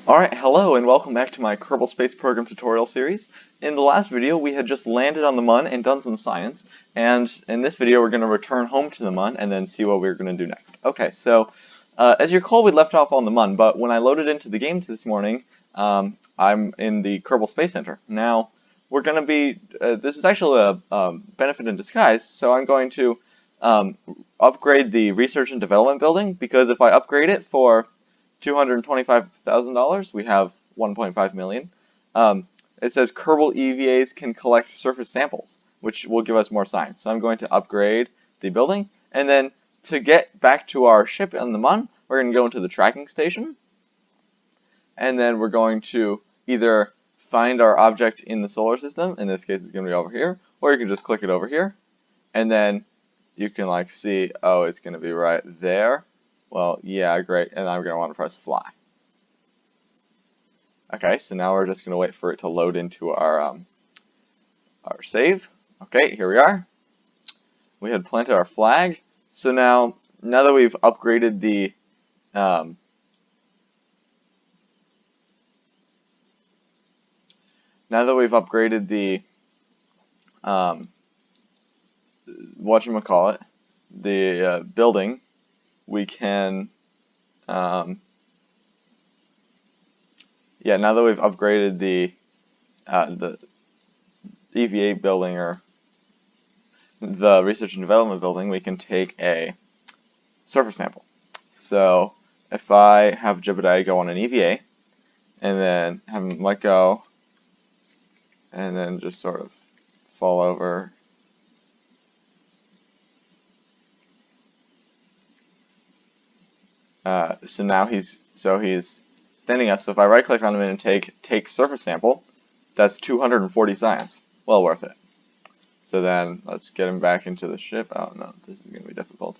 Alright, hello and welcome back to my Kerbal Space Program tutorial series. In the last video we had just landed on the Mun and done some science, and in this video we're going to return home to the Mun and then see what we're going to do next. Okay, so as you recall we left off on the Mun, but when I loaded into the game this morning, I'm in the Kerbal Space Center. Now, we're going to be, this is actually a benefit in disguise, so I'm going to upgrade the Research and Development building, because if I upgrade it for $225,000, we have 1.5 million. It says Kerbal EVAs can collect surface samples, which will give us more science. So I'm going to upgrade the building, and then to get back to our ship on the Mun, we're going to go into the tracking station, and then we're going to either find our object in the solar system, in this case it's going to be over here, or you can just click it over here, and then you can like see, oh, it's going to be right there. Well, yeah, great, and I'm going to want to press fly. Okay, so now we're just going to wait for it to load into our save. Okay, here we are. We had planted our flag. So now that we've upgraded the whatchamacallit, the building, we can yeah, now that we've upgraded the EVA building, or the Research and Development building, we can take a surface sample. So if I have Jebediah go on an EVA, and then have him let go, and then just sort of fall over. So now he's standing up. So if I right click on him and take surface sample, that's 240 science. Well worth it. So then let's get him back into the ship. Oh no, this is going to be difficult.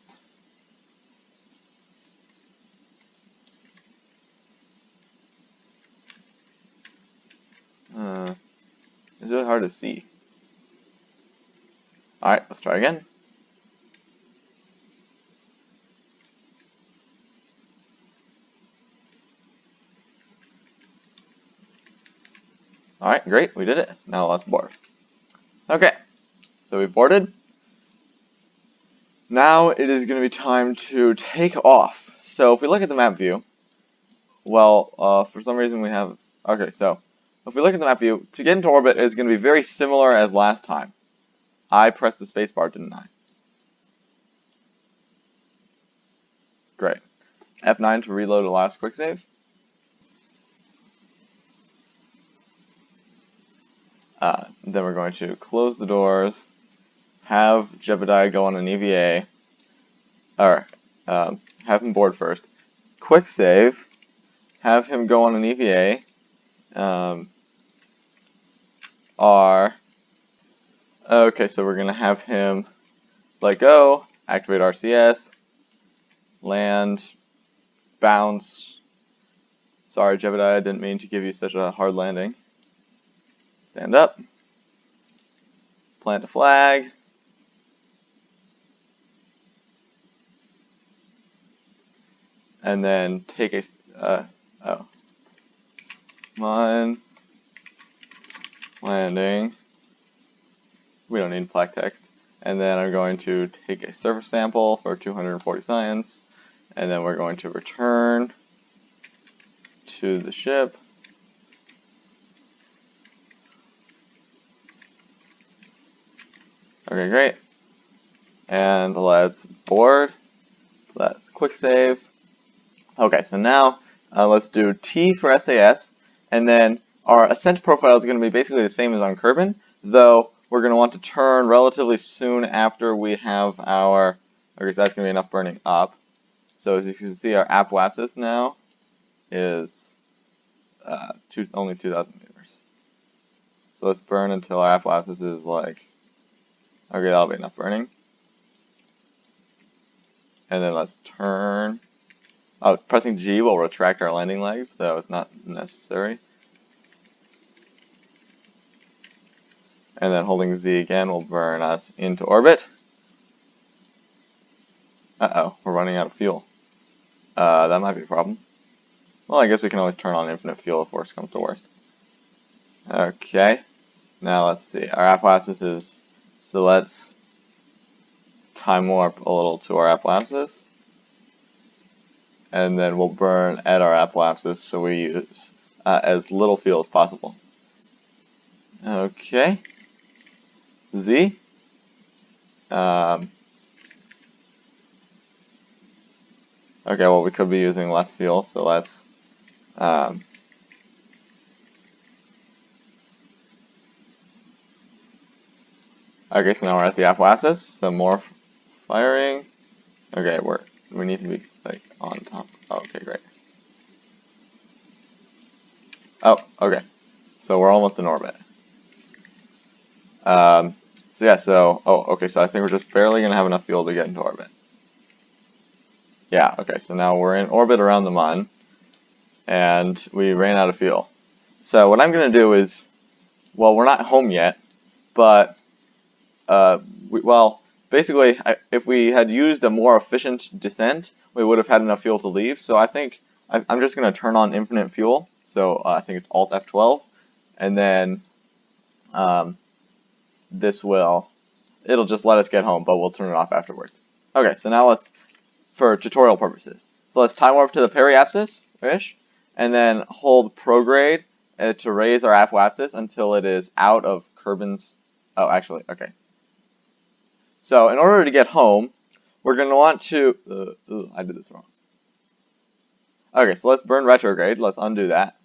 It's really hard to see. Alright, let's try again. Alright, great, we did it. Now let's board. Okay, so we boarded. Now it is going to be time to take off. So if we look at the map view, well, for some reason we have... Okay, so if we look at the map view, to get into orbit is going to be very similar as last time. I pressed the spacebar, didn't I? Great. F9 to reload the last quick save. Then we're going to close the doors, have Jebediah go on an EVA, or have him board first. Quick save, have him go on an EVA. Okay, so we're gonna have him let go, activate RCS, land, bounce. Sorry, Jebediah, I didn't mean to give you such a hard landing. Stand up, plant a flag, and then take a, Mun landing. We don't need plaque text. And then I'm going to take a surface sample for 240 science, and then we're going to return to the ship. Okay, great. And let's board. Let's quick save. Okay, so now let's do T for SAS, and then our ascent profile is going to be basically the same as on Kerbin, though we're going to want to turn relatively soon after we have our... Okay, so that's going to be enough burning up. So as you can see, our apoapsis now is only 2,000 meters. So let's burn until our apoapsis is like... Okay, that'll be enough burning. And then let's turn... Oh, pressing G will retract our landing legs, though it's not necessary. And then holding Z again will burn us into orbit. Uh-oh, we're running out of fuel. That might be a problem. Well, I guess we can always turn on infinite fuel if worst comes to worst. Okay, now let's see. Our apoapsis is, so let's time warp a little to our apoapsis. And then we'll burn at our apoapsis so we use as little fuel as possible. Okay. Z. Okay, well, we could be using less fuel, so let's okay, so now we're at the apoapsis, some more firing. Okay, we need to be like on top. Okay, great. Oh, okay. So we're almost in orbit. So yeah, okay, so I think we're just barely gonna have enough fuel to get into orbit. Yeah, okay, so now we're in orbit around the Mun, and we ran out of fuel. So what I'm gonna do is, well, we're not home yet, but basically, if we had used a more efficient descent, we would have had enough fuel to leave. So I think I'm just going to turn on infinite fuel. So I think it's Alt F12, and then it'll just let us get home, but we'll turn it off afterwards. Okay, so now for tutorial purposes, so let's time warp to the periapsis-ish, and then hold prograde to raise our apoapsis until it is out of Kerbin's. Oh, actually, okay. So in order to get home, we're going to want to, I did this wrong. Okay, so let's burn retrograde. Let's undo that.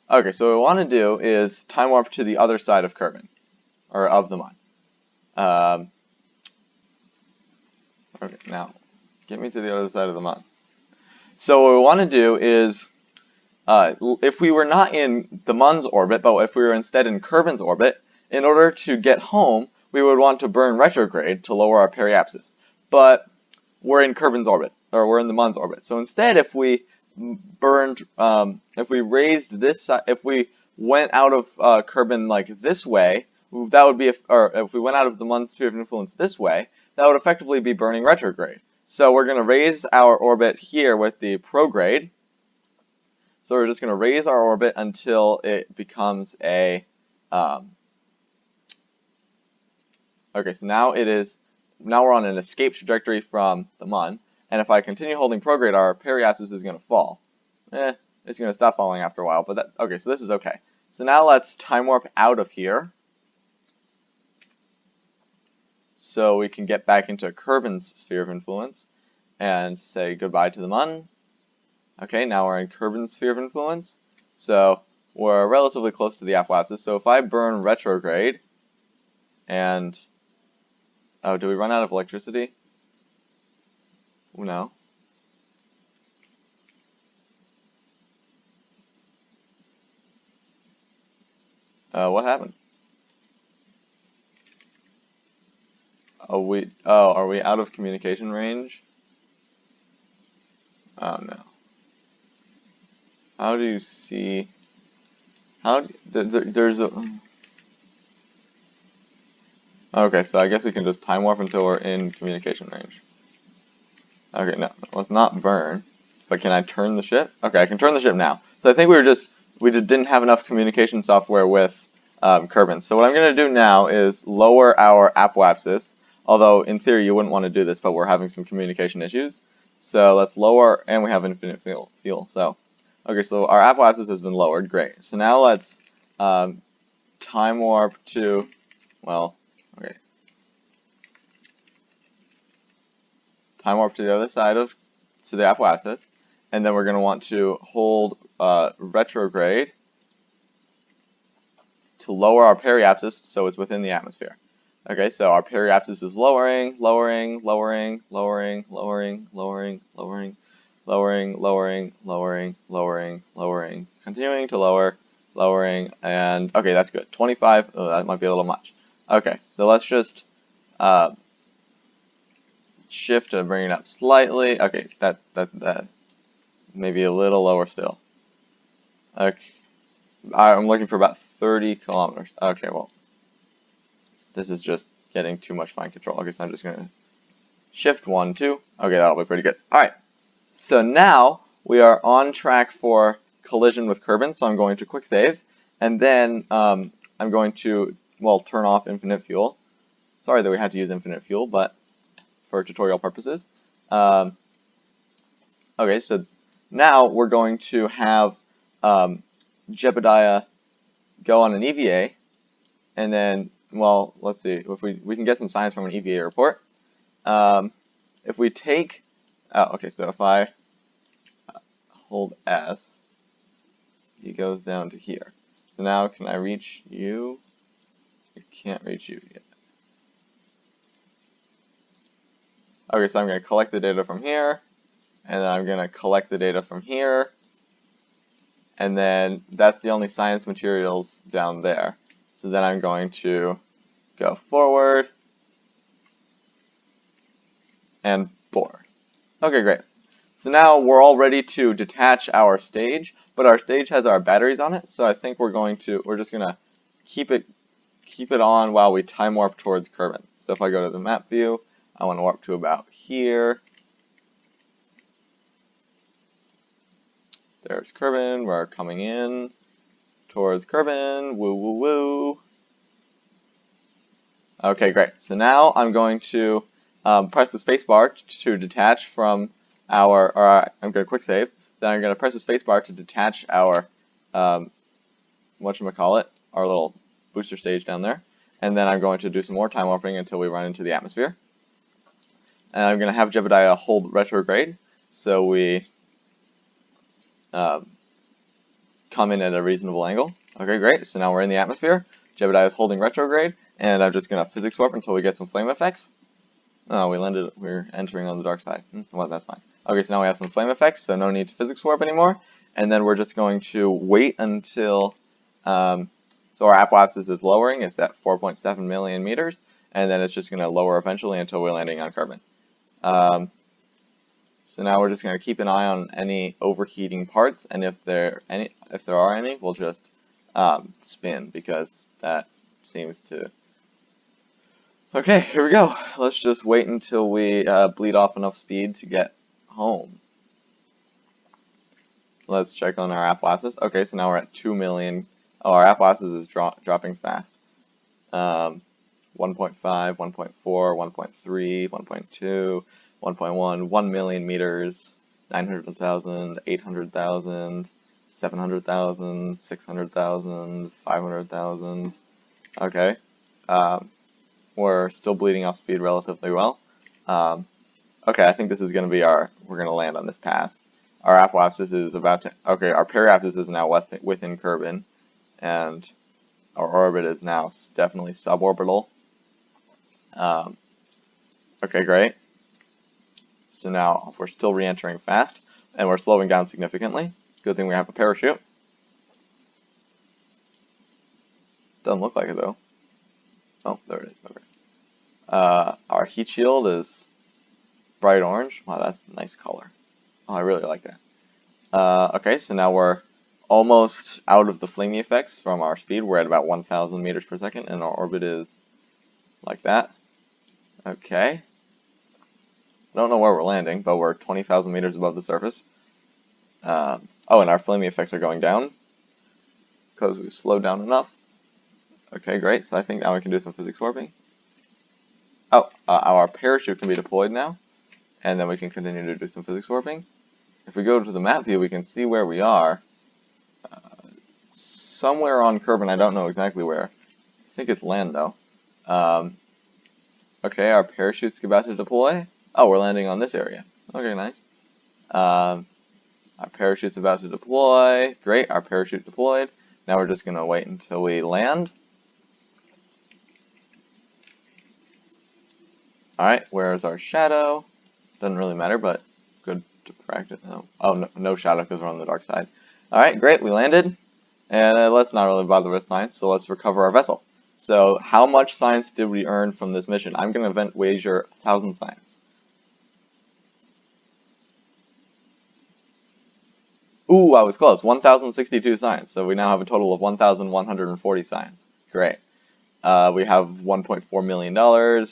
Okay, so what we want to do is time warp to the other side of Kerbin, or of the Mun. Okay, now get me to the other side of the Mun. So what we want to do is, if we were not in the Mun's orbit, but if we were instead in Kerbin's orbit, in order to get home, we would want to burn retrograde to lower our periapsis. But we're in Kerbin's orbit, or we're in the Mun's orbit. So instead, if we raised this, if we went out of Kerbin like this way, that would be, or if we went out of the Mun's sphere of influence this way, that would effectively be burning retrograde. So we're going to raise our orbit here with the prograde. So we're just going to raise our orbit until it becomes a, okay, so now we're on an escape trajectory from the Mun, and if I continue holding prograde, our periapsis is going to fall. It's going to stop falling after a while, but okay, so this is okay. So now let's time warp out of here, so we can get back into Kerbin's sphere of influence, and say goodbye to the Mun. Okay, now we're in Kerbin's sphere of influence, so we're relatively close to the apoapsis. So if I burn retrograde, and oh, do we run out of electricity? No. What happened? Are we out of communication range? Oh no. How do you see? There's a. Okay, so I guess we can just time warp until we're in communication range. Okay, no, let's not burn. But can I turn the ship? Okay, I can turn the ship now. So I think we just didn't have enough communication software with Kerbin. So what I'm going to do now is lower our apoapsis. Although in theory you wouldn't want to do this, but we're having some communication issues. So let's lower, and we have infinite fuel. So okay, so our apoapsis has been lowered. Great. So now let's time warp to, well, okay. Time warp to the other side to the apoapsis, and then we're going to want to hold retrograde to lower our periapsis so it's within the atmosphere. Okay, so our periapsis is lowering, lowering, lowering, lowering, lowering, lowering, lowering, lowering, lowering, lowering, lowering, lowering, continuing to lower, lowering, and okay, that's good. 25, oh, that might be a little much. Okay, so let's just shift and bring it up slightly. Okay, that maybe a little lower still. Okay, I'm looking for about 30 kilometers. Okay, well, this is just getting too much fine control. Okay, so I'm just going to shift 1, 2. Okay, that'll be pretty good. Alright, so now we are on track for collision with Kerbin, so I'm going to quick save, and then I'm going to, well, turn off infinite fuel. Sorry that we had to use infinite fuel, but for tutorial purposes. Okay, so now we're going to have Jebediah go on an EVA, and then, well, let's see, if we can get some science from an EVA report. If we take, okay, so if I hold S, he goes down to here. So now can I reach you? I can't reach you yet. Okay, so I'm going to collect the data from here, and then I'm going to collect the data from here, and then that's the only science materials down there. So then I'm going to go forward and board. Okay, great. So now we're all ready to detach our stage, but our stage has our batteries on it, so I think we're just gonna keep it on while we time warp towards Kerbin. So if I go to the map view, I want to warp to about here. There's Kerbin. We're coming in towards Kerbin. Woo woo woo. Okay, great. So now I'm going to press the spacebar to detach from I'm going to quick save. Then I'm going to press the spacebar to detach our, whatchamacallit, our little booster stage down there. And then I'm going to do some more time warping until we run into the atmosphere. And I'm going to have Jebediah hold retrograde, so we come in at a reasonable angle. Okay, great. So now we're in the atmosphere. Jebediah is holding retrograde, and I'm just going to physics warp until we get some flame effects. Oh, we're entering on the dark side. Well, that's fine. Okay, so now we have some flame effects, so no need to physics warp anymore. And then we're just going to wait until, so our apoapsis is lowering. It's at 4.7 million meters, and then it's just going to lower eventually until we're landing on Kerbin. So now we're just going to keep an eye on any overheating parts, and if there are any, we'll just spin, because that seems to... Okay, here we go. Let's just wait until we bleed off enough speed to get home. Let's check on our apoapsis. Okay, so now we're at 2 million. Oh, our apoapsis is dropping fast. 1.5, 1.4, 1.3, 1.2, 1.1, 1 million meters, 900,000, 800,000, 700,000, 600,000, 500,000. Okay. We're still bleeding off speed relatively well. Okay, I think this is going to be we're going to land on this pass. Our apoapsis is about to, okay, our periapsis is now within Kerbin, and our orbit is now definitely suborbital. Okay, great. So now we're still re-entering fast, and we're slowing down significantly. Good thing we have a parachute. Doesn't look like it though. Oh, there it is. Okay. Our heat shield is bright orange. Wow, that's a nice color. Oh, I really like that. Okay, so now we're almost out of the flamey effects from our speed. We're at about 1,000 meters per second, and our orbit is like that. Okay. I don't know where we're landing, but we're 20,000 meters above the surface. Oh, and our flamey effects are going down because we've slowed down enough. Okay, great. So I think now we can do some physics warping. Oh, our parachute can be deployed now, and then we can continue to do some physics warping. If we go to the map view, we can see where we are. Somewhere on Kerbin, I don't know exactly where. I think it's land, though. Okay, our parachute's about to deploy. Oh, we're landing on this area. Okay, nice. Our parachute's about to deploy. Great, our parachute deployed. Now we're just going to wait until we land. Alright, where's our shadow? Doesn't really matter, but good to practice. Oh, no shadow because we're on the dark side. Alright, great, we landed. And let's not really bother with science, so let's recover our vessel. So, how much science did we earn from this mission? I'm going to wager 1,000 science. Ooh, I was close. 1,062 science. So we now have a total of 1,140 science. Great. We have $1.4 million.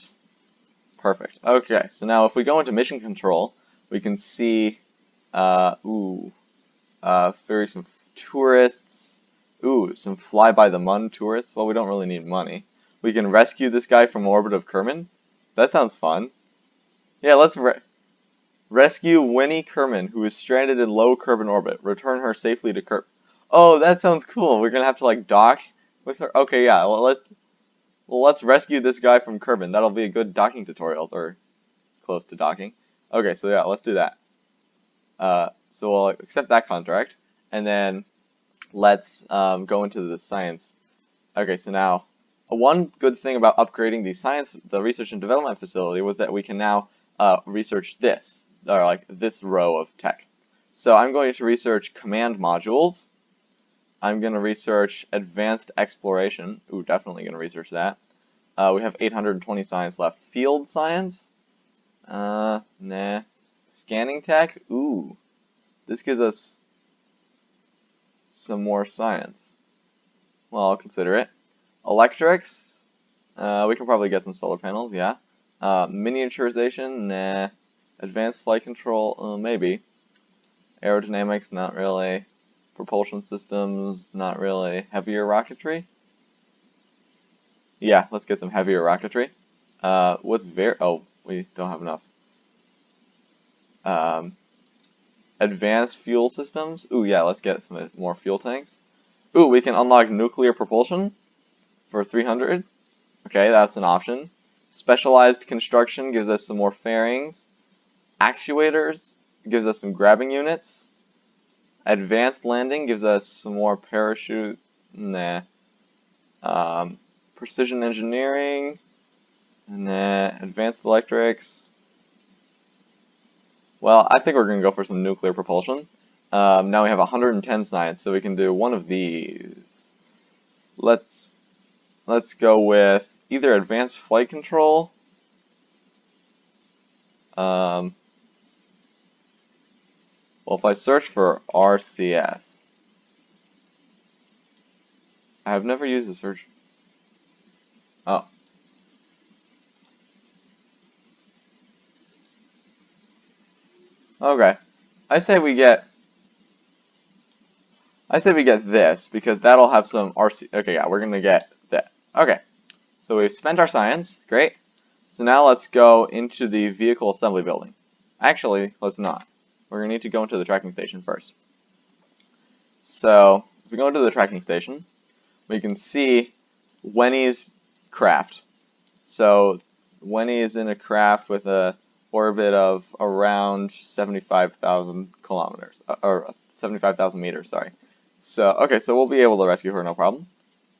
Perfect. Okay, so now if we go into mission control, we can see, ferry some tourists. Ooh, some fly-by-the-moon tourists. Well, we don't really need money. We can rescue this guy from orbit of Kerman. That sounds fun. Yeah, let's rescue Wenny Kerman, who is stranded in low Kerbin orbit. Return her safely to Kerb. Oh, that sounds cool. We're gonna have to like dock with her. Okay, yeah. Well, let's rescue this guy from Kerbin. That'll be a good docking tutorial, or close to docking. Okay, so yeah, let's do that. So we'll accept that contract, and then let's go into the science. Okay, so now one good thing about upgrading the research and development facility was that we can now research this, or like this row of tech. So I'm going to research command modules. I'm going to research advanced exploration. Ooh, definitely going to research that. We have 820 science left. Field science? Nah. Scanning tech? Ooh. This gives us some more science. Well, I'll consider it. Electrics? We can probably get some solar panels, yeah. Miniaturization? Nah. Advanced flight control? Maybe. Aerodynamics? Not really. Propulsion systems? Not really. Heavier rocketry? Yeah, let's get some heavier rocketry. Oh, we don't have enough. Advanced fuel systems? Ooh, yeah, let's get some more fuel tanks. Ooh, we can unlock nuclear propulsion for 300. Okay, that's an option. Specialized construction gives us some more fairings. Actuators gives us some grabbing units. Advanced landing gives us some more parachute. Nah. Precision engineering. Nah. Advanced electrics. Well, I think we're going to go for some nuclear propulsion. Now we have 110 science, so we can do one of these. Let's go with either advanced flight control. Well, if I search for RCS, I have never used the search. Oh. Okay. I say we get this because that'll have some RC. Okay, yeah, we're gonna get that. Okay. So we've spent our science. Great. So now let's go into the vehicle assembly building. Actually, let's not. We're gonna need to go into the tracking station first. So if we go into the tracking station, we can see Wenny's craft. So Wenny is in a craft with a orbit of around 75,000 kilometers, or 75,000 meters, sorry. So, okay, so we'll be able to rescue her, no problem.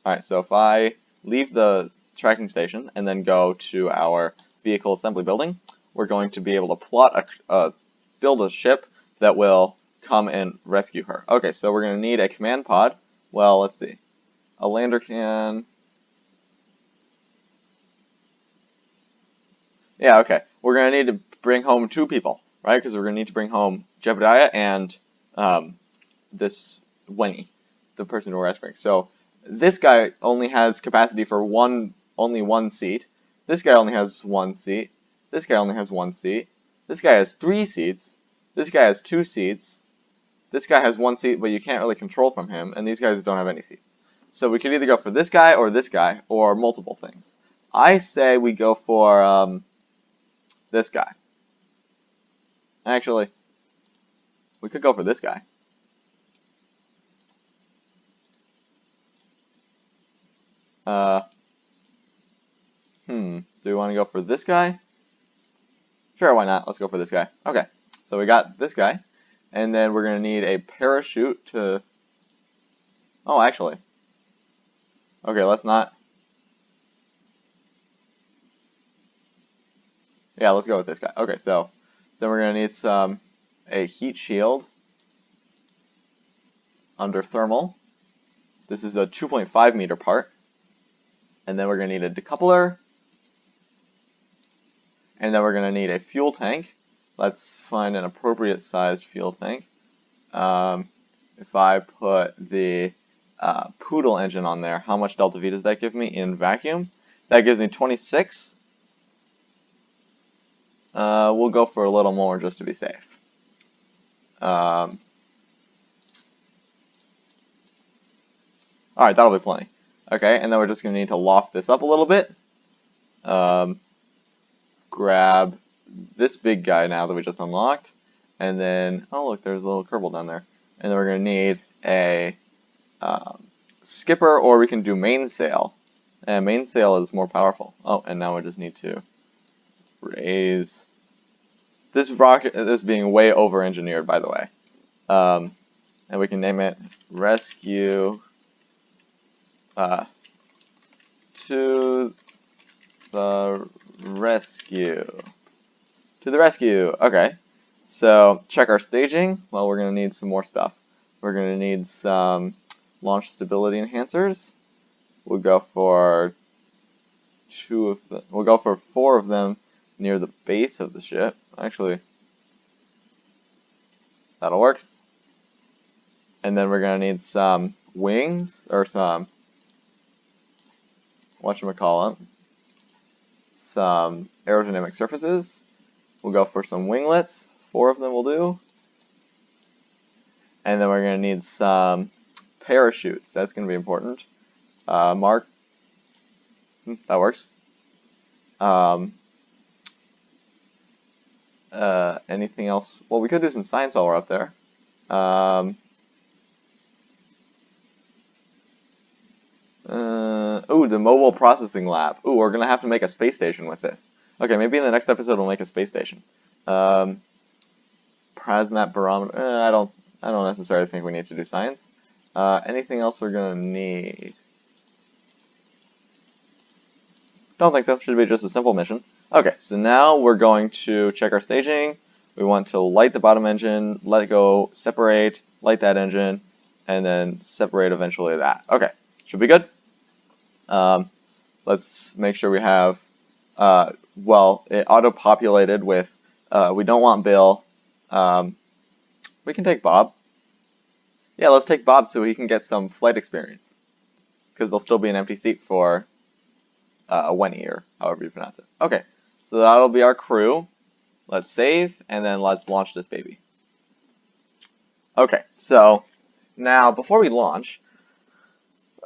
Alright, so if I leave the tracking station and then go to our vehicle assembly building, we're going to be able to build a ship that will come and rescue her. Okay, so we're going to need a command pod. Well, let's see. A lander can... Yeah, okay. We're going to need to bring home two people, right? Because we're going to need to bring home Jebediah and this Wenny, the person who we're rescuing. So this guy only has capacity for only one seat. This guy only has one seat. This guy only has one seat. This guy has 3 seats. This guy has 2 seats. This guy has 1 seat, but you can't really control from him. And these guys don't have any seats. So we could either go for this guy, or multiple things. I say we go for this guy. Actually, we could go for this guy. Do we want to go for this guy? Sure, why not? Let's go for this guy. Okay, so we got this guy, and then we're going to need a parachute to... Oh, actually. Okay, let's not... Yeah, let's go with this guy. Okay, so then we're going to need a heat shield under thermal. This is a 2.5 meter part. And then we're going to need a decoupler. And then we're going to need a fuel tank. Let's find an appropriate sized fuel tank. If I put the Poodle engine on there, how much delta V does that give me in vacuum? That gives me 26. We'll go for a little more just to be safe. Alright, that'll be plenty. Okay, and then we're just going to need to loft this up a little bit. Grab this big guy now that we just unlocked. And then, oh look, there's a little Kerbal down there. And then we're going to need a skipper, or we can do mainsail. And mainsail is more powerful. Oh, and now we just need to raise... This rocket is being way over-engineered, by the way. And we can name it Rescue to the Rescue. To the rescue! Okay. So, check our staging. Well, we're going to need some more stuff. We're going to need some launch stability enhancers. We'll go for 2 of them. We'll go for 4 of them near the base of the ship. Actually, that'll work. And then we're going to need some wings, or some, whatchamacallit, some aerodynamic surfaces. We'll go for some winglets. 4 of them will do. And then we're going to need some parachutes. That's going to be important. Mark. That works. Anything else? Well, we could do some science while we're up there. Ooh, the mobile processing lab. Ooh, we're gonna have to make a space station with this. Okay, maybe in the next episode we'll make a space station. Plasmat barometer. I don't necessarily think we need to do science. Anything else we're gonna need? Don't think so. Should be just a simple mission. Okay, so now we're going to check our staging. We want to light the bottom engine, let it go, separate, light that engine, and then separate eventually that. Okay, should be good. Let's make sure we have, well, it auto-populated with, we don't want Bill. We can take Bob. Yeah, let's take Bob so he can get some flight experience. Because there'll still be an empty seat for Wenny, or however you pronounce it. Okay, so that'll be our crew. Let's save, and then let's launch this baby. Okay, so now before we launch,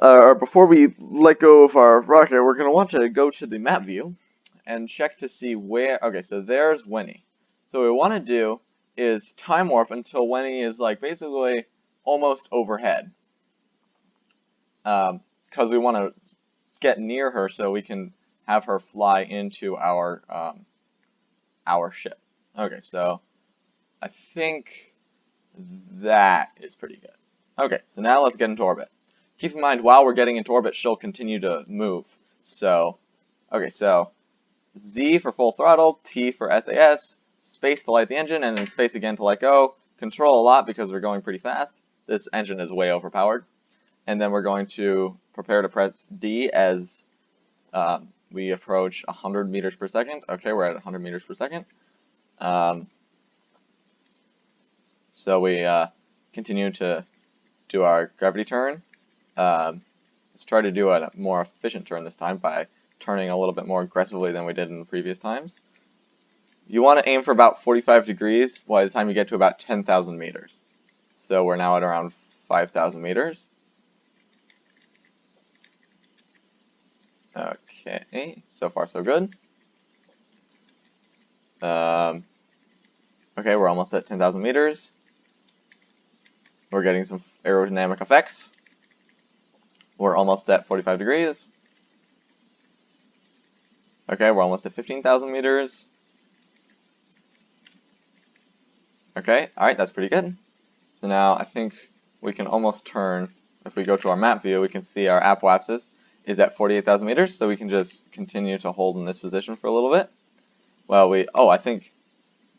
or before we let go of our rocket, we're going to want to go to the map view and check to see where... Okay, so there's Wenny. So what we want to do is time warp until Wenny is like basically almost overhead. Because we want to get near her so we can have her fly into our ship. Okay, so I think that is pretty good. Okay, so now let's get into orbit. Keep in mind, while we're getting into orbit, she'll continue to move. So, okay, so Z for full throttle, T for SAS, space to light the engine, and then space again to let go. Control a lot because we're going pretty fast. This engine is way overpowered. And then we're going to prepare to press D as we approach 100 meters per second. Okay, we're at 100 meters per second. So we continue to do our gravity turn. Let's try to do a more efficient turn this time by turning a little bit more aggressively than we did in the previous times. You want to aim for about 45 degrees by the time you get to about 10,000 meters. So we're now at around 5,000 meters. Okay, so far so good. Okay, we're almost at 10,000 meters. We're getting some aerodynamic effects. We're almost at 45 degrees. Okay, we're almost at 15,000 meters. Okay, alright, that's pretty good. So now I think we can almost turn, if we go to our map view, we can see our apoapsis is at 48,000 meters, so we can just continue to hold in this position for a little bit. Well, I think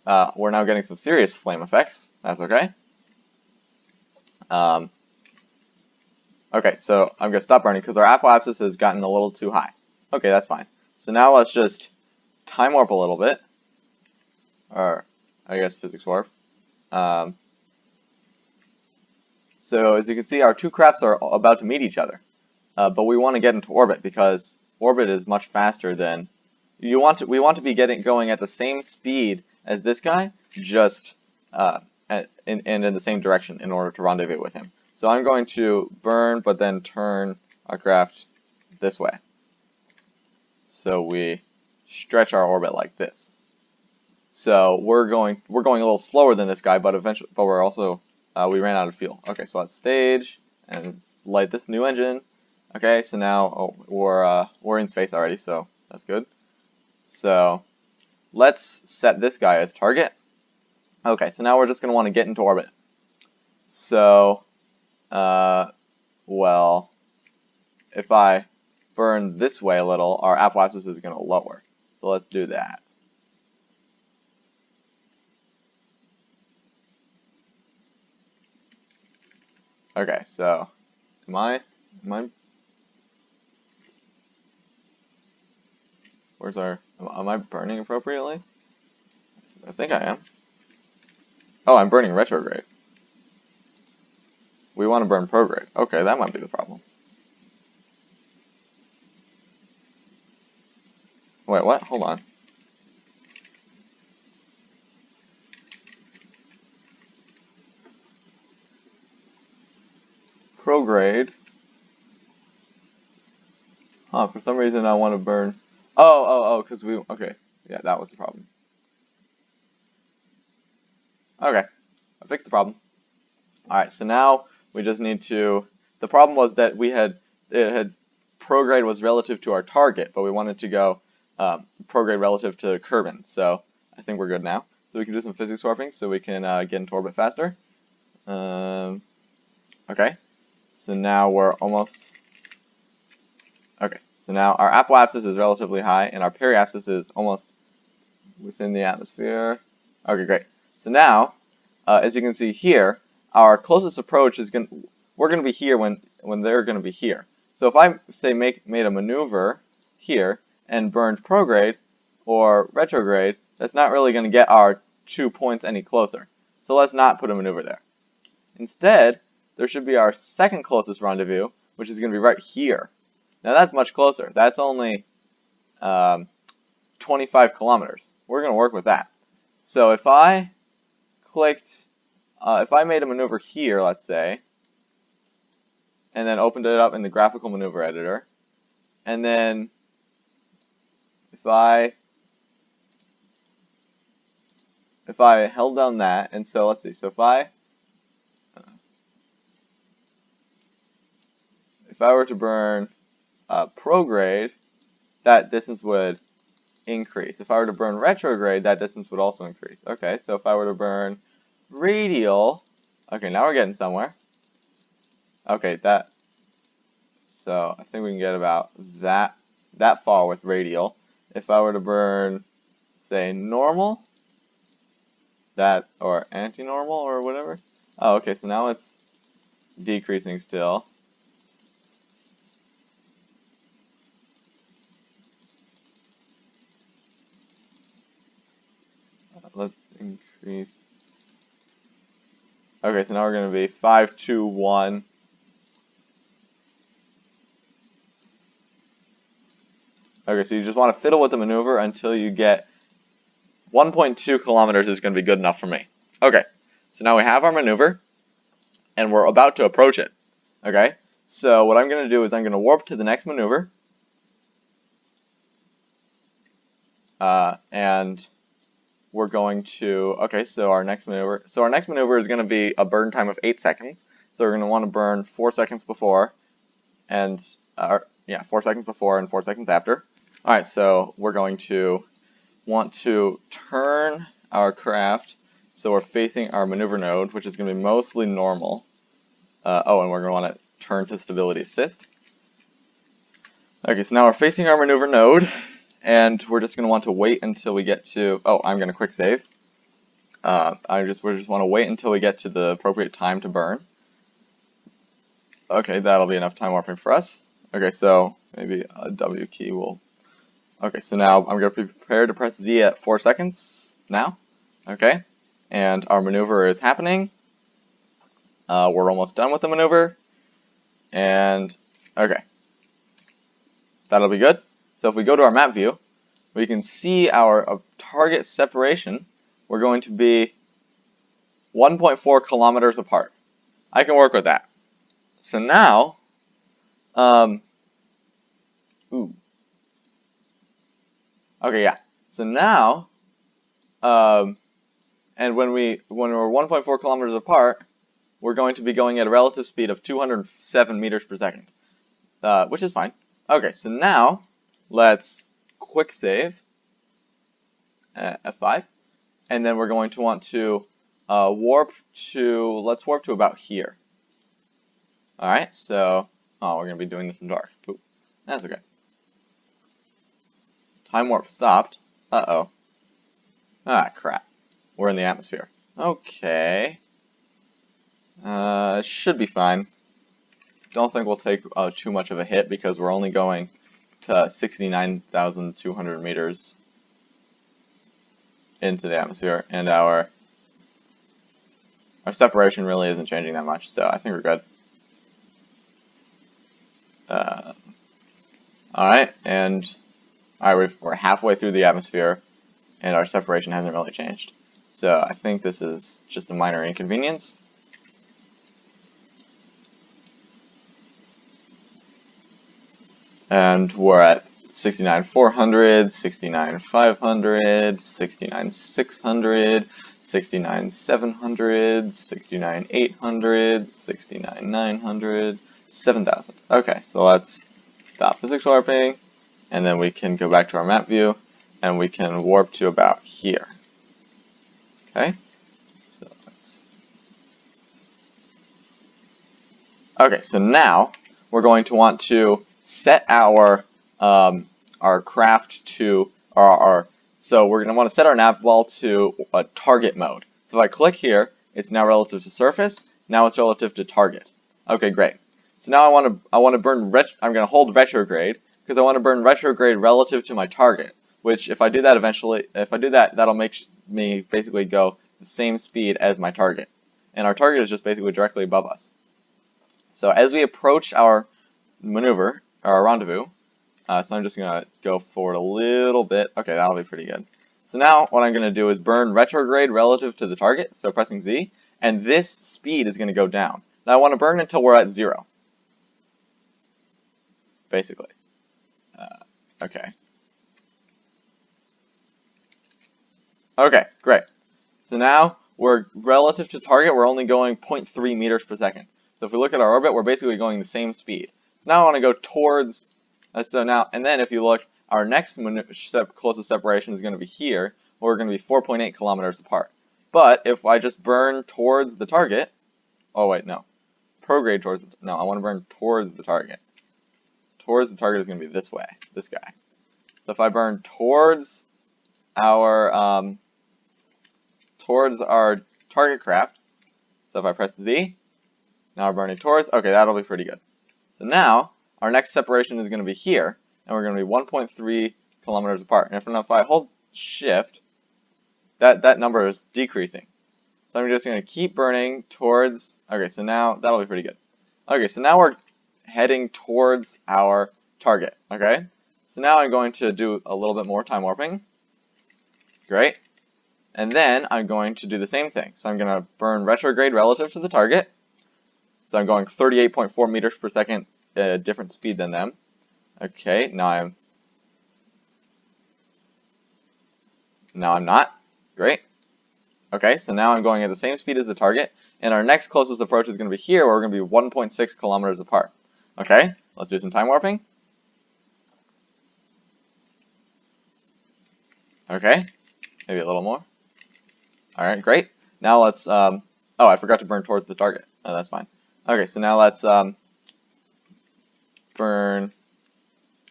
we're now getting some serious flame effects. That's okay. Okay, so I'm going to stop burning because our apoapsis has gotten a little too high. Okay, that's fine. So now let's just time warp a little bit. Or, I guess physics warp. So So as you can see, our two crafts are about to meet each other. But we want to get into orbit because orbit is much faster than we want to be going at the same speed as this guy, just in the same direction in order to rendezvous with him. So I'm going to burn, but then turn our craft this way. So we stretch our orbit like this. So we're going a little slower than this guy, but we're also we ran out of fuel. Okay, so let's stage and light this new engine. Okay, so now we're in space already, so that's good. So let's set this guy as target. Okay, so now we're just going to want to get into orbit. So, well, if I burn this way a little, our apoapsis is going to lower. So let's do that. Okay, so am I am I burning appropriately? I think I am. Oh, I'm burning retrograde. We want to burn prograde. Okay, that might be the problem. Wait, what? Hold on. Prograde. Huh, for some reason I want to burn... Oh, because we... Okay, yeah, that was the problem. Okay, I fixed the problem. Alright, so now we just need to... The problem was that prograde was relative to our target, but we wanted to go prograde relative to Kerbal, so I think we're good now. So we can do some physics warping so we can get into orbit faster. Okay, so now we're almost... Okay, so now our apoapsis is relatively high, and our periapsis is almost within the atmosphere. Okay, great. So now, as you can see here, our closest approach is we're going to be here when they're going to be here. So if I say made a maneuver here and burned prograde or retrograde, that's not really going to get our 2 points any closer. So let's not put a maneuver there. Instead, there should be our second closest rendezvous, which is going to be right here. Now that's much closer. That's only 25 kilometers. We're going to work with that. So if I if I made a maneuver here, let's say, and then opened it up in the graphical maneuver editor, and then if I held down that, and so let's see, so if I were to burn prograde, that distance would increase. If I were to burn retrograde, that distance would also increase. Okay, so if I were to burn radial, okay, now we're getting somewhere. Okay, so I think we can get about that far with radial. If I were to burn, say, normal, or anti-normal, or whatever. Oh, okay, so now it's decreasing still. Let's increase. Okay, so now we're going to be 5, 2, 1. Okay, so you just want to fiddle with the maneuver until you get 1.2 kilometers is going to be good enough for me. Okay, so now we have our maneuver, and we're about to approach it. Okay, so what I'm going to do is I'm going to warp to the next maneuver, and we're going to, okay, so our next maneuver is going to be a burn time of 8 seconds. So we're going to want to burn 4 seconds before, and 4 seconds before and 4 seconds after. All right, so we're going to want to turn our craft so we're facing our maneuver node, which is going to be mostly normal. And we're going to want to turn to stability assist. Okay, so now we're facing our maneuver node, and we're just going to want to wait until we get to, I'm going to quick save. We just want to wait until we get to the appropriate time to burn. Okay, that'll be enough time warping for us. Okay, so maybe a W key will... Okay, so now I'm going to be prepared to press Z at 4 seconds now. Okay, and our maneuver is happening. We're almost done with the maneuver. And, okay. That'll be good. So if we go to our map view, we can see our target separation. We're going to be 1.4 kilometers apart. I can work with that. So now, ooh. Okay, yeah. So now, and when we're 1.4 kilometers apart, we're going to be going at a relative speed of 207 meters per second, which is fine. Okay, so now let's quick save F5, and then we're going to want to let's warp to about here. All right, so we're going to be doing this in dark. Ooh, that's okay. Time warp stopped. Uh-oh. Ah, crap. We're in the atmosphere. Okay. Should be fine. Don't think we'll take too much of a hit because we're only going to 69,200 meters into the atmosphere, and our separation really isn't changing that much, so I think we're good. Alright, and we're halfway through the atmosphere, and our separation hasn't really changed. So I think this is just a minor inconvenience. And we're at 69,400, 69,500, 69,600, 69,700, 69,800, 69,900, 7,000. Okay, so let's stop physics warping, and then we can go back to our map view, and we can warp to about here. Okay, so so now we're going to want to set our craft to so we're going to want to set our nav ball to a target mode. So if I click here, it's now relative to surface. Now it's relative to target. Okay, great. So now I want to burn I'm going to hold retrograde because I want to burn retrograde relative to my target. Which if I do that that'll make me basically go the same speed as my target. And our target is just basically directly above us. So as we approach our maneuver, our rendezvous, so I'm just going to go forward a little bit. Okay, that'll be pretty good. So now what I'm going to do is burn retrograde relative to the target, so pressing Z, and this speed is going to go down. Now I want to burn until we're at 0, basically. Okay. Okay, great. So now we're relative to target, we're only going 0.3 meters per second. So if we look at our orbit, we're basically going the same speed. So now I want to go towards, and then if you look, our next closest separation is going to be here, where we're going to be 4.8 kilometers apart. But if I just burn towards the target, oh wait, no. Prograde towards, no, I want to burn towards the target. Towards the target is going to be this way, this guy. So if I burn towards our target craft, so if I press Z, now we're burning towards, okay, that'll be pretty good. So now, our next separation is going to be here, and we're going to be 1.3 kilometers apart. And if I hold shift, that number is decreasing. So I'm just going to keep burning towards, okay, so now that'll be pretty good. Okay, so now we're heading towards our target, okay? So now I'm going to do a little bit more time warping. Great. And then I'm going to do the same thing. So I'm going to burn retrograde relative to the target. So I'm going 38.4 meters per second at a different speed than them. Okay, now I'm not. Great. Okay, so now I'm going at the same speed as the target, and our next closest approach is going to be here, where we're going to be 1.6 kilometers apart. Okay, let's do some time warping. Okay, maybe a little more. Alright, great. Now let's, oh, I forgot to burn towards the target. Oh, that's fine. Okay, so now let's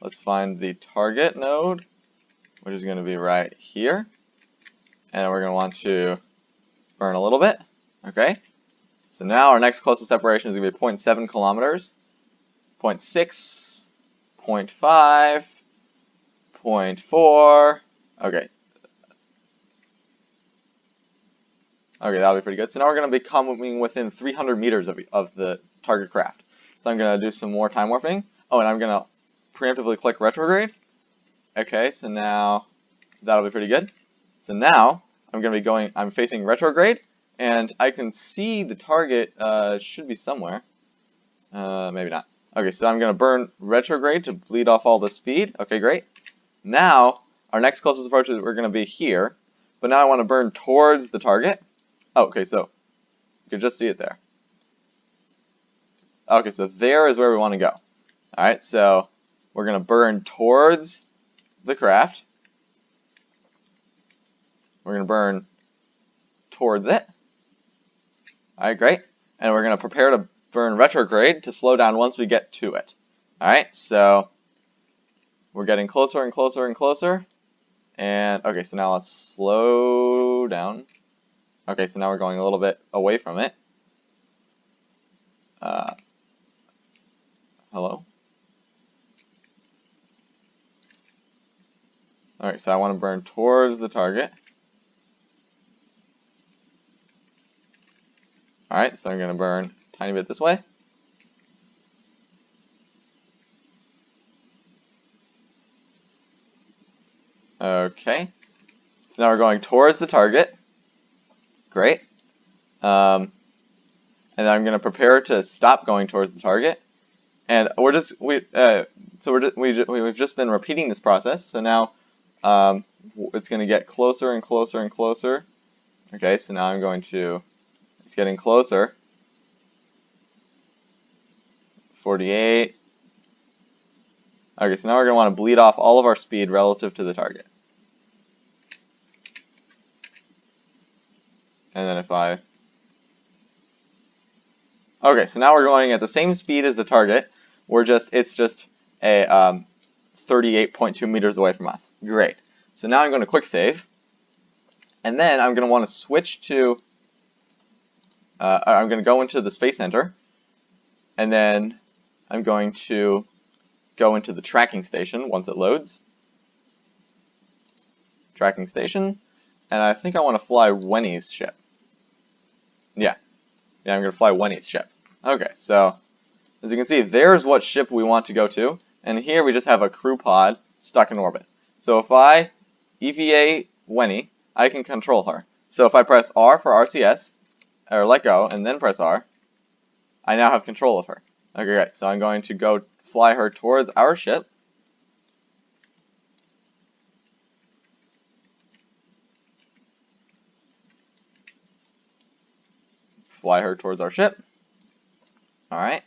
let's find the target node, which is going to be right here. And we're going to want to burn a little bit. Okay, so now our next closest separation is going to be 0.7 kilometers, 0.6, 0.5, 0.4. Okay. Okay, that'll be pretty good. So now we're going to be coming within 300 meters of the target craft. So I'm going to do some more time warping. Oh, and I'm going to preemptively click retrograde. Okay, so now that'll be pretty good. So now I'm going to be going, I'm facing retrograde, and I can see the target should be somewhere. Maybe not. Okay, so I'm going to burn retrograde to bleed off all the speed. Okay, great. Now, our next closest approach is we're going to be here, but now I want to burn towards the target. Oh, okay, so you can just see it there. Okay, so there is where we want to go. Alright, so we're going to burn towards the craft. We're going to burn towards it. Alright, great. And we're going to prepare to burn retrograde to slow down once we get to it. Alright, so we're getting closer and closer and closer. And, okay, so now let's slow down. Okay, so now we're going a little bit away from it. Hello? Alright, so I want to burn towards the target. Alright, so I'm going to burn a tiny bit this way. Okay, so now we're going towards the target. Great. And then I'm going to prepare to stop going towards the target. And we've just been repeating this process. So now it's going to get closer and closer and closer. Okay, so now it's getting closer. 48. Okay, so now we're going to want to bleed off all of our speed relative to the target. And then okay, so now we're going at the same speed as the target. It's just a 38.2 meters away from us. Great. So now I'm going to quick save. And then I'm going to want to switch to, I'm going to go into the Space Center. And then I'm going to go into the tracking station once it loads. Tracking station. And I think I want to fly Wenny's ship. Yeah, I'm going to fly Wenny's ship. Okay, so as you can see, there's what ship we want to go to. And here we just have a crew pod stuck in orbit. So if I EVA Wenny, I can control her. So if I press R for RCS, or let go, and then press R, I now have control of her. Okay, great. So I'm going to go fly her towards our ship. Fly her towards our ship. Alright.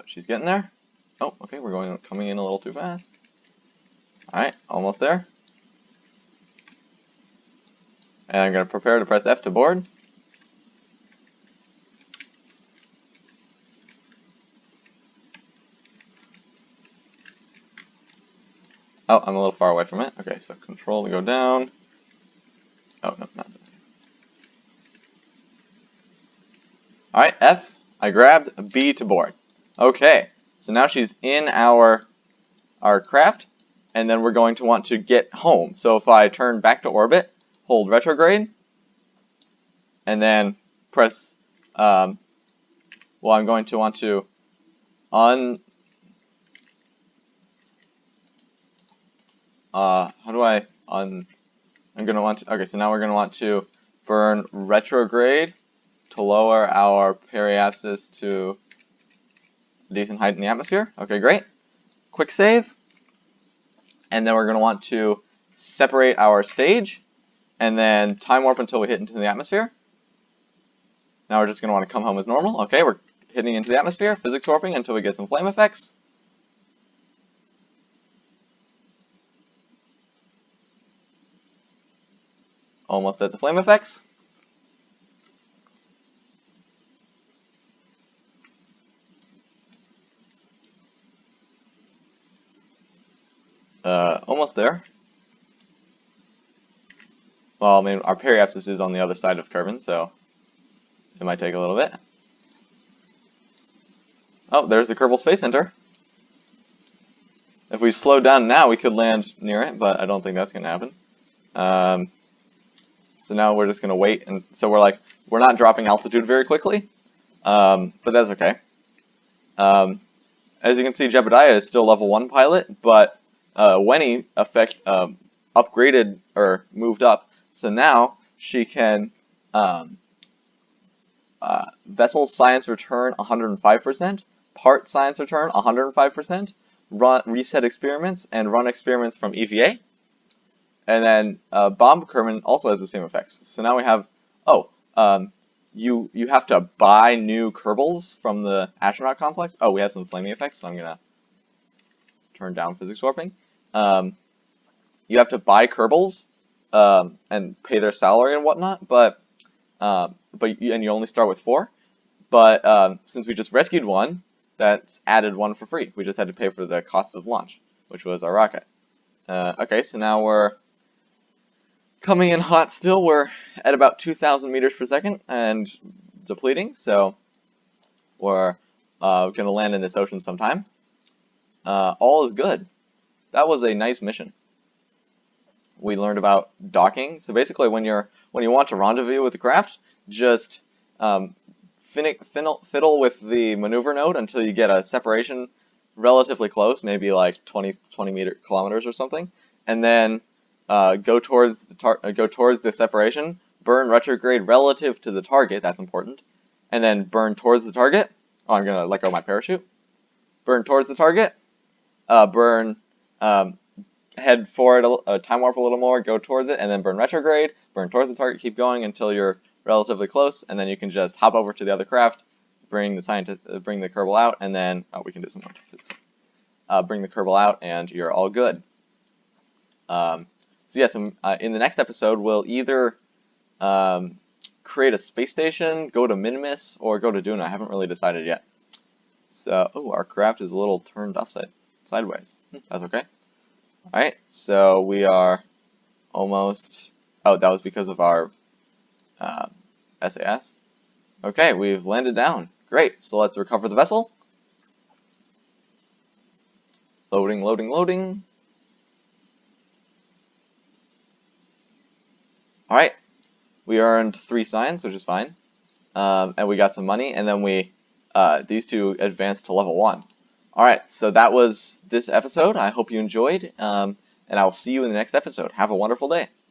She's getting there. Oh, okay, we're coming in a little too fast. Alright, almost there. And I'm going to prepare to press F to board. Oh, I'm a little far away from it. Okay, so control to go down. Oh, no, not that. Alright, F. I grabbed B to board. Okay, so now she's in our craft, and then we're going to want to get home. So if I turn back to orbit, hold retrograde, and then press, I'm going to want to how do I I'm going to want to, okay, so now we're going to want to burn retrograde to lower our periapsis to a decent height in the atmosphere. Okay, great. Quick save. And then we're going to want to separate our stage and then time warp until we hit into the atmosphere. Now we're just going to want to come home as normal. Okay, we're hitting into the atmosphere, physics warping until we get some flame effects. Almost at the flame effects. Almost there. Well, I mean, our periapsis is on the other side of Kerbal, so it might take a little bit. Oh, there's the Kerbal Space Center. If we slow down now, we could land near it, but I don't think that's going to happen. So now we're just going to wait, and so we're not dropping altitude very quickly, but that's okay. As you can see, Jebediah is still level 1 pilot, but Wenny upgraded or moved up, so now she can vessel science return 105%, part science return 105%, reset experiments, and run experiments from EVA. And then Bomb Kerman also has the same effects. So now we have, you have to buy new Kerbals from the astronaut complex. Oh, we have some flaming effects, so I'm gonna turn down physics warping. You have to buy Kerbals and pay their salary and whatnot, and you only start with 4. But since we just rescued one, that's added 1 for free. We just had to pay for the cost of launch, which was our rocket. Okay, so now we're coming in hot still. We're at about 2,000 meters per second and depleting, so we're going to land in this ocean sometime. All is good. That was a nice mission. We learned about docking. So basically, when you want to rendezvous with the craft, just fiddle with the maneuver node until you get a separation relatively close, maybe like 20 kilometers or something, and then go towards the separation. Burn retrograde relative to the target. That's important, and then burn towards the target. Oh, I'm gonna let go of my parachute. Burn towards the target. Head forward, time warp a little more, go towards it, and then burn retrograde, burn towards the target, keep going until you're relatively close, and then you can just hop over to the other craft, bring the Kerbal out, and then, we can do some more. Bring the Kerbal out, and you're all good. So yes, in the next episode, we'll either create a space station, go to Minimus, or go to Duna. I haven't really decided yet. So, our craft is a little turned sideways. That's okay. Alright, so we are almost... Oh, that was because of our SAS. Okay, we've landed down. Great, so let's recover the vessel. Loading, loading, loading. Alright, we earned 3 science, which is fine. And we got some money, and then these two advanced to level 1. Alright, so that was this episode. I hope you enjoyed, and I will see you in the next episode. Have a wonderful day.